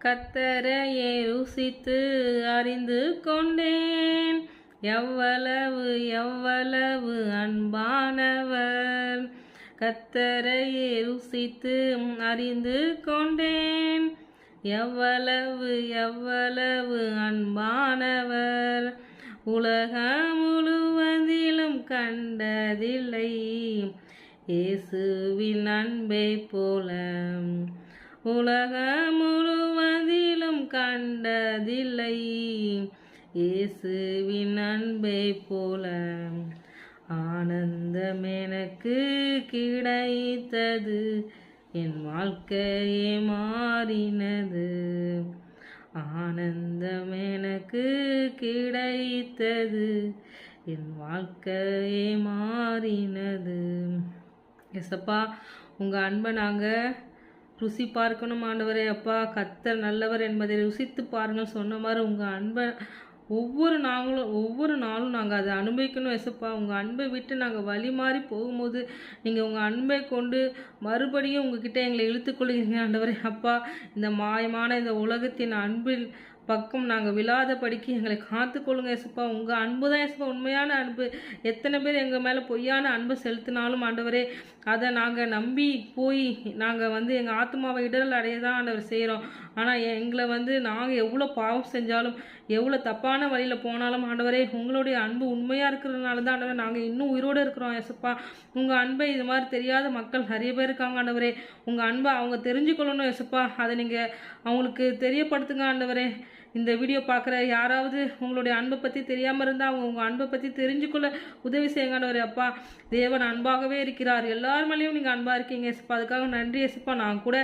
கத்தரையே ருசித்து அறிந்து கொண்டேன், எவ்வளவு எவ்வளவு அன்பானவர். கத்தரையே ருசித்து அறிந்து கொண்டேன், எவ்வளவு எவ்வளவு அன்பானவர். உலகம் முழுவதிலும் கண்டதில்லை இயேசுவின் அன்பை போல. உலகம் முழுவதிலும் கண்டதில்லை இயேசுவின் அன்பை போல. ஆனந்தம் எனக்கு கிடைத்தது, என் வாழ்க்கையே மாறினது. ஆனந்தம் எனக்கு கிடைத்தது, என் வாழ்க்கையே மாறினது. எஸ்அப்பா, உங்கள் அன்பை நாங்கள் ருசி பார்க்கணும் ஆண்டவரே. அப்பா, கர்த்தர் நல்லவர் என்பதை ருசித்து பாருங்கள் சொன்ன மாதிரி உங்கள் அன்பை ஒவ்வொரு நாளும் நாங்கள் அதை அனுபவிக்கணும் எசப்பா. உங்கள் அன்பை விட்டு நாங்கள் வழி மாறி போகும்போது நீங்கள் உங்கள் அன்பை கொண்டு மறுபடியும் உங்ககிட்ட எங்களை இழுத்துக்கொள்கிறீங்க ஆண்டவரே. அப்பா, இந்த மாயமான இந்த உலகத்தின் அன்பில் பக்கம் நாங்கள் விழாதபடிக்கு எங்களை காத்துக்கொள்ளுங்க எசப்பா. உங்கள் அன்பு தான் எசப்பா உண்மையான அன்பு. எத்தனை பேர் எங்கள் மேலே பொய்யான அன்பு செலுத்தினாலும் ஆண்டவரே, அதை நாங்கள் நம்பி போய் நாங்கள் எங்கள் ஆத்மாவை இடரல் அடைய தான் ஆண்டவர் செய்கிறோம். ஆனால் எங்களை நாங்கள் எவ்வளோ பாவம் செஞ்சாலும் எவ்வளோ தப்பான வழியில் போனாலும் ஆண்டவரே, உங்களுடைய அன்பு உண்மையாக இருக்கிறதுனால தான் ஆண்டவரே நாங்கள் இன்னும் உயிரோடு இருக்கிறோம் எசப்பா. உங்கள் அன்பை இது மாதிரி தெரியாத மக்கள் நிறைய பேர் இருக்காங்க ஆண்டவரே. உங்கள் அன்பை அவங்க தெரிஞ்சுக்கொள்ளணும் எசப்பா. அதை நீங்கள் அவங்களுக்கு தெரியப்படுத்துங்க ஆண்டவரே. இந்த வீடியோ பார்க்குற யாராவது உங்களுடைய அன்பை பற்றி தெரியாமல் இருந்தால் அவங்க உங்கள் அன்பை பற்றி தெரிஞ்சுக்கொள்ள உதவி செய்யுங்க ஆண்டவரே. அப்பா, தேவன் அன்பாகவே இருக்கிறார். எல்லார் மேலேயும் நீங்கள் அன்பாக இருக்கீங்க எசப்பா. அதுக்காக நன்றி எசப்பா. நான் கூட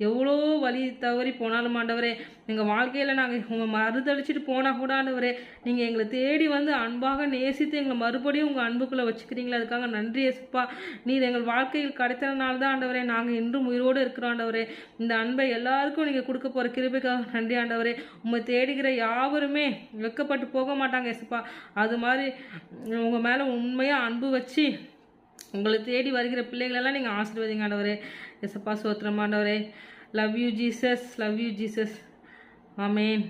எவ்வளோ வழி தவறி போனாலும் ஆண்டவரே, எங்கள் வாழ்க்கையில் நாங்கள் உங்கள் மறுதளிச்சுட்டு போனால் கூட ஆண்டவரே, நீங்கள் எங்களை தேடி அன்பாக நேசித்து எங்களை மறுபடியும் உங்கள் அன்புக்குள்ளே வச்சுக்கிறீங்களா, அதுக்காக நன்றி எசப்பா. நீர் எங்கள் வாழ்க்கையில் கிடைத்ததுனால தான் ஆண்டவரே நாங்கள் இன்றும் உயிரோடு இருக்கிறோம் ஆண்டவரே. இந்த அன்பை எல்லாருக்கும் நீங்கள் கொடுக்க போகிற கிருபைக்காக நன்றி ஆண்டவரே. உண்மை தேடுகிற யாவருமே வெட்கப்பட்டு போக மாட்டாங்க எசப்பா. அது மாதிரி உங்கள் மேலே உண்மையாக அன்பு வச்சு உங்களை தேடி வருகிற பிள்ளைகளெல்லாம் நீங்கள் ஆசீர்வதிங்க ஆண்டவரே. எசப்பா, சோத்திரம் ஆண்டவரே. Love you Jesus, love you Jesus. Amen.